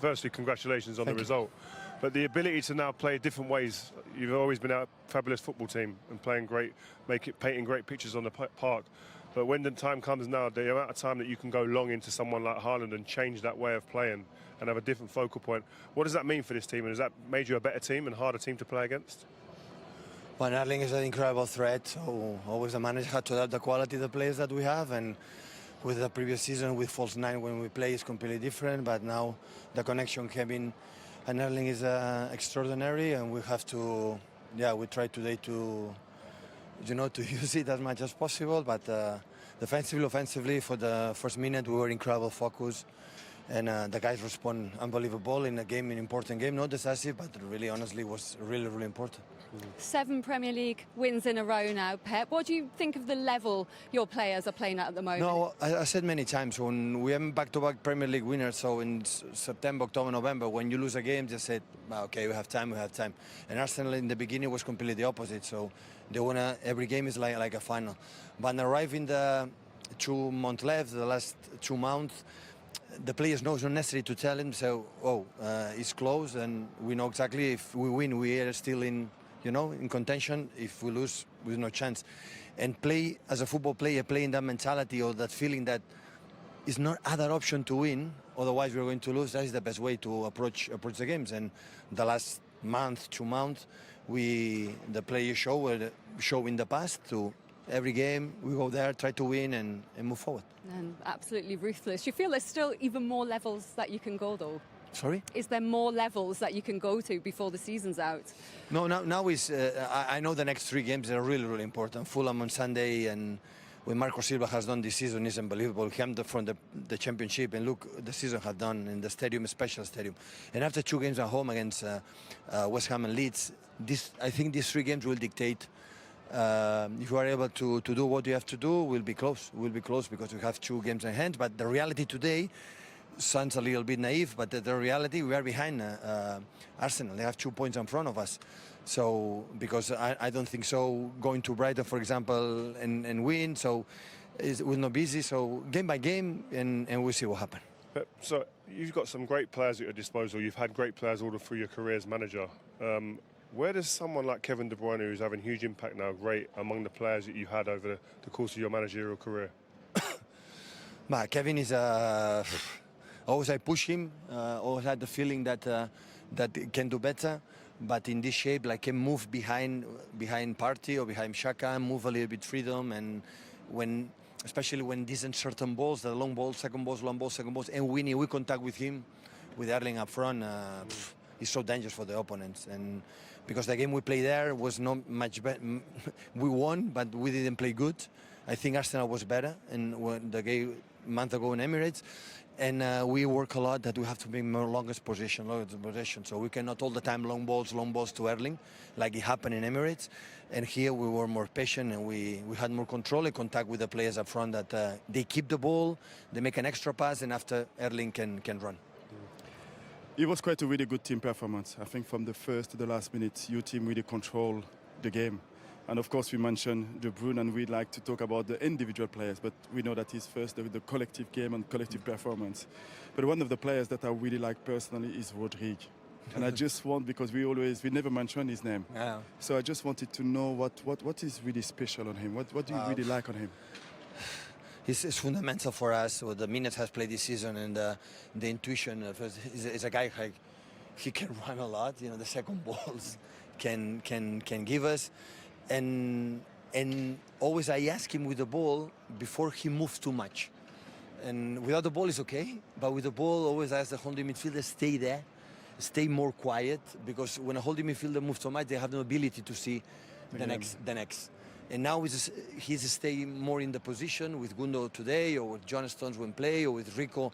firstly, congratulations on Thank the you. result. But the ability to now play different ways. You've always been a fabulous football team and playing great, painting great pictures on the park. But when the time comes now, the amount of time that you can go long into someone like Haaland and change that way of playing and have a different focal point, what does that mean for this team? And has that made you a better team and harder team to play against? Well, Erling is an incredible threat, so always the manager had to adapt the quality of the players that we have, and with the previous season with false nine when we play is completely different, but now the connection Kevin and Erling is extraordinary, and we have to, we try today to, to use it as much as possible, but defensively, offensively, for the first minute we were incredible focus, and the guys respond unbelievable in a game, an important game, not decisive, but really, honestly, was really, really important. 7 Premier League wins in a row now, Pep. What do you think of the level your players are playing at the moment? No, I said many times, when we have back-to-back Premier League winners, so in September, October, November, when you lose a game, just said, okay, we have time. And Arsenal in the beginning was completely the opposite, so they win every game is like a final. But arriving the 2 months left, the last 2 months, the players know it's not necessary to tell him, so, it's close, and we know exactly if we win, we are still in contention. If we lose, with no chance. And play as a football player, play in that mentality or that feeling that is not other option to win, otherwise we're going to lose. That is the best way to approach the games. And the last month, 2 months, the players show in the past to every game we go there, try to win and move forward. And absolutely ruthless. Do you feel there's still even more levels that you can go though? Sorry? Is there more levels that you can go to before the season's out? No, now is I know the next 3 games are really, really important. Fulham on Sunday, and what Marco Silva has done this season is unbelievable. He came from the championship, and look, the season has done in the stadium, a special stadium. And after 2 games at home against West Ham and Leeds, I think these 3 games will dictate. If you are able to do what you have to do, we'll be close. We'll be close because we have 2 games in hand. But the reality today sounds a little bit naive, but the reality, we are behind Arsenal. They have 2 points in front of us. So, because I don't think so, going to Brighton, for example, and win, so it will not be easy. So, game by game, and we'll see what happens. So, you've got some great players at your disposal. You've had great players all through your career as manager. Where does someone like Kevin De Bruyne, who's having huge impact now, rate among the players that you had over the course of your managerial career? Kevin is always I push him. Always had the feeling that he can do better. But in this shape, like can move behind Partey or behind Xhaka, move a little bit freedom, and especially when these uncertain balls, the long balls, second balls, long balls, second balls, and we contact with him, with Erling up front, it's so dangerous for the opponents. And because the game we played there was not much better, we won, but we didn't play good. I think Arsenal was better, and when the game a month ago in Emirates. And we work a lot that we have to make more longest possession. So we cannot all the time long balls to Erling, like it happened in Emirates. And here we were more patient, and we had more control and contact with the players up front that they keep the ball, they make an extra pass, and after Erling can run. It was quite a really good team performance. I think from the first to the last minute, your team really controlled the game. And of course, we mentioned De Bruyne, and we'd like to talk about the individual players, but we know that he's first the collective game and collective performance. But one of the players that I really like personally is Rodrigue. And I just want, because we never mention his name. Yeah. So I just wanted to know what is really special on him. What do you really like on him? He's fundamental for us. What the minutes has played this season, and the intuition of is a guy like he can run a lot. The second balls can give us. And always I ask him with the ball before he moves too much. And without the ball is okay, but with the ball always I ask the holding midfielder stay there, stay more quiet, because when a holding midfielder moves so much, they have no ability to see the next. And now he's staying more in the position with Gundo today, or with John Stones when play, or with Rico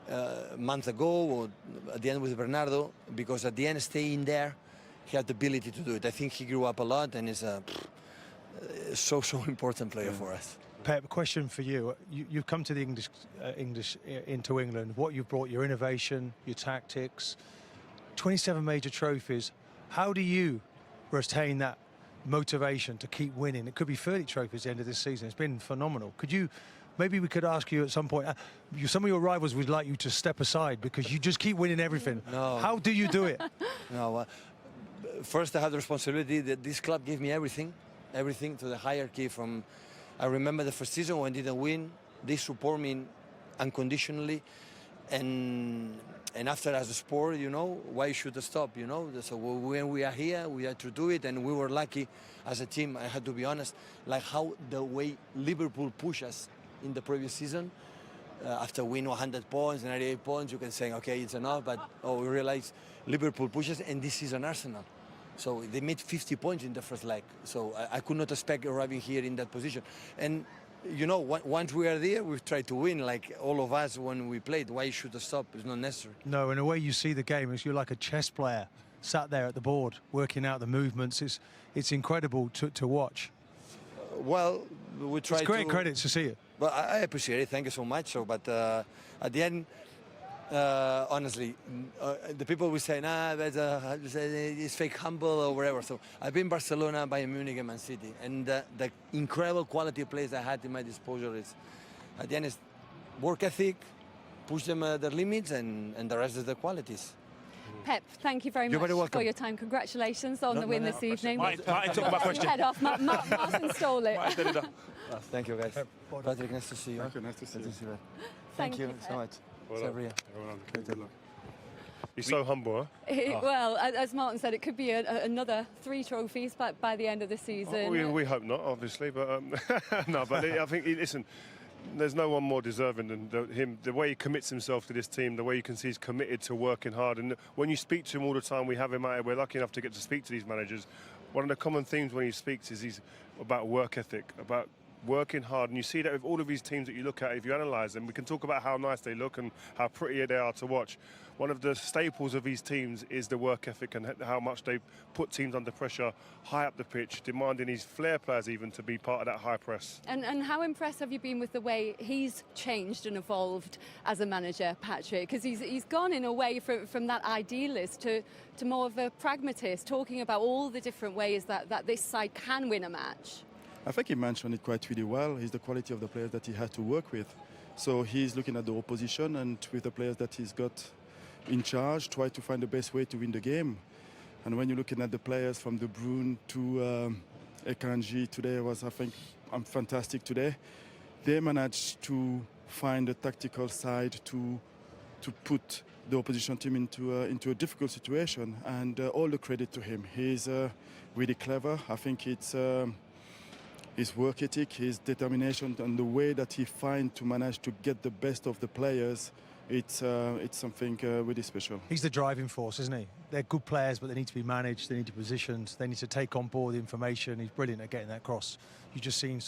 a month ago, or at the end with Bernardo, because at the end staying there, he had the ability to do it. I think he grew up a lot and is a so important player for us. Pep, a question for you. You've come to the English into England. What you've brought, your innovation, your tactics, 27 major trophies. How do you retain that motivation to keep winning? It could be 30 trophies at the end of this season. It's been phenomenal. Could you maybe we could ask you at some point, some of your rivals would like you to step aside because you just keep winning everything. No. How do you do it? No, first I had the responsibility that this club gave me everything to the hierarchy. From, I remember the first season when I didn't win, they support me unconditionally, and after as a sport, you know, why should I stop? You know, so when we are here, we have to do it, and we were lucky as a team. I had to be honest, like how the way Liverpool pushed us in the previous season. After winning 100 points, 98 points, you can say, okay, it's enough, but we realize Liverpool pushes, and this is an Arsenal. So they made 50 points in the first leg. So I could not expect arriving here in that position. And, you know, once we are there, we've tried to win, like all of us when we played. Why should I stop? It's not necessary. No, in a way you see the game is you're like a chess player sat there at the board, working out the movements. It's incredible to watch. Well, we try It's great to... credit to see it. But I appreciate it. Thank you so much. So, but at the end, honestly, the people will say, nah, it's fake humble or whatever. So I've been Barcelona, Bayern Munich, and Man City, and the incredible quality of players I had in my disposal is, at the end, is work ethic, push them their limits, and the rest is the qualities. Pep, thank you very You're much very welcome. for your time. Congratulations on the win this evening. Martin took my question. Head off. Martin stole it. Thank you, guys. Patrick, nice to see you. Thank you, nice to see you. Thank you Pep. so much. Well done. Sabrina. He's so humble, huh? Well, as Martin said, it could be another 3 trophies by the end of the season. We hope not, obviously, but no. But I think, listen, there's no one more deserving than him. The way he commits himself to this team, the way you can see he's committed to working hard. And when you speak to him all the time, we have him out here. We're lucky enough to get to speak to these managers. One of the common themes when he speaks is he's about work ethic, about working hard. And you see that with all of these teams that you look at, if you analyse them, we can talk about how nice they look and how pretty they are to watch. One of the staples of these teams is the work ethic and how much they put teams under pressure, high up the pitch, demanding these flair players even to be part of that high press. And how impressed have you been with the way he's changed and evolved as a manager, Patrick? Because he's gone in a way from that idealist to more of a pragmatist, talking about all the different ways that this side can win a match. I think he mentioned it quite really well. It's the quality of the players that he had to work with. So he's looking at the opposition and with the players that he's got in charge, try to find the best way to win the game. And when you're looking at the players from De Bruyne to Akanji today was, I think, fantastic today. They managed to find the tactical side to put the opposition team into a difficult situation, and all the credit to him. He's really clever. I think it's his work ethic, his determination, and the way that he finds to manage to get the best of the players. It's something really special. He's the driving force, isn't he? They're good players, but they need to be managed, they need to be positioned, they need to take on board the information. He's brilliant at getting that across. You've just seen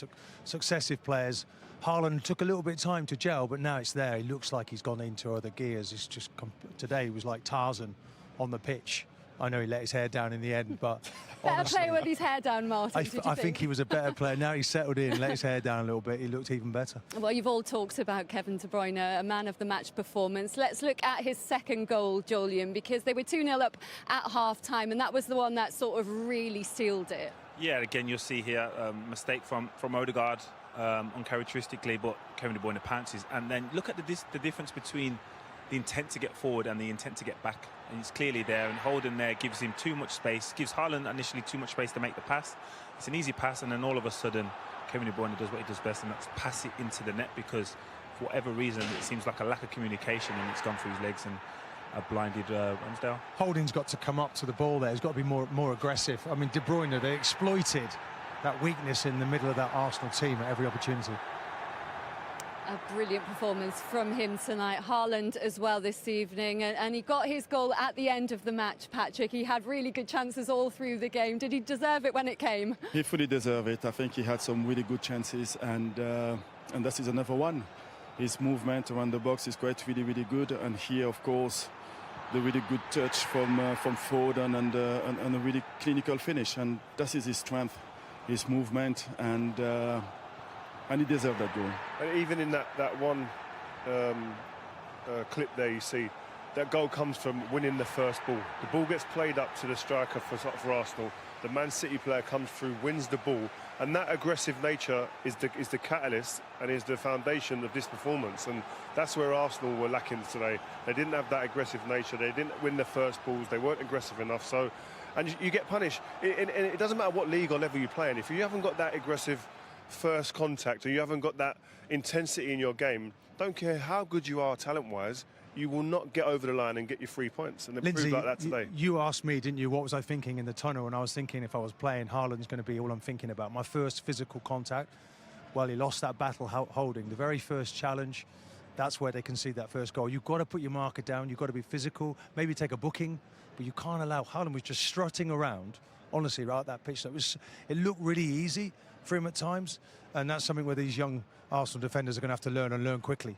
successive players. Haaland took a little bit of time to gel, but now it's there. He looks like he's gone into other gears. It's just today he was like Tarzan on the pitch. I know he let his hair down in the end, but Better honestly, player with his hair down, Martin. I think he was a better player. Now he's settled in, let his hair down a little bit. He looked even better. Well, you've all talked about Kevin De Bruyne, a man of the match performance. Let's look at his second goal, Julian, because they were 2-0 up at half-time, and that was the one that sort of really sealed it. Yeah, again, you'll see here mistake from Odegaard uncharacteristically, but Kevin De Bruyne pounces. And then look at the difference between the intent to get forward and the intent to get back. And it's clearly there, and Holden there gives him too much space, gives Haaland initially too much space to make the pass. It's an easy pass, and then all of a sudden Kevin De Bruyne does what he does best, and that's pass it into the net, because for whatever reason it seems like a lack of communication, and it's gone through his legs and blinded Ramsdale. Holding's got to come up to the ball there. He's got to be more aggressive. I mean, De Bruyne, they exploited that weakness in the middle of that Arsenal team at every opportunity. A brilliant performance from him tonight. Haaland as well this evening, and he got his goal at the end of the match, Patrick. He had really good chances all through the game. Did he deserve it when it came? He fully deserved it. I think he had some really good chances, and this is another one. His movement around the box is quite really good, and here, of course, the really good touch from Foden and a really clinical finish, and that is his strength, his movement, and he deserved that goal. And even in that one clip there, you see that goal comes from winning the first ball. The ball gets played up to the striker for Arsenal. The Man City player comes through, wins the ball, and that aggressive nature is the catalyst and is the foundation of this performance. And that's where Arsenal were lacking today. They didn't have that aggressive nature. They didn't win the first balls. They weren't aggressive enough. So, and you get punished. And it doesn't matter what league or level you play in. If you haven't got that aggressive first contact or you haven't got that intensity in your game, don't care how good you are talent-wise, you will not get over the line and get your 3 points. And it Lindsay, proved like that today. you asked me, didn't you, what was I thinking in the tunnel? And I was thinking if I was playing, Haaland's going to be all I'm thinking about. My first physical contact, well, he lost that battle holding. The very first challenge, that's where they concede that first goal. You've got to put your marker down. You've got to be physical, maybe take a booking, but you can't allow. Haaland was just strutting around, honestly, right at that pitch. It looked really easy for him at times. And that's something where these young Arsenal defenders are going to have to learn and learn quickly.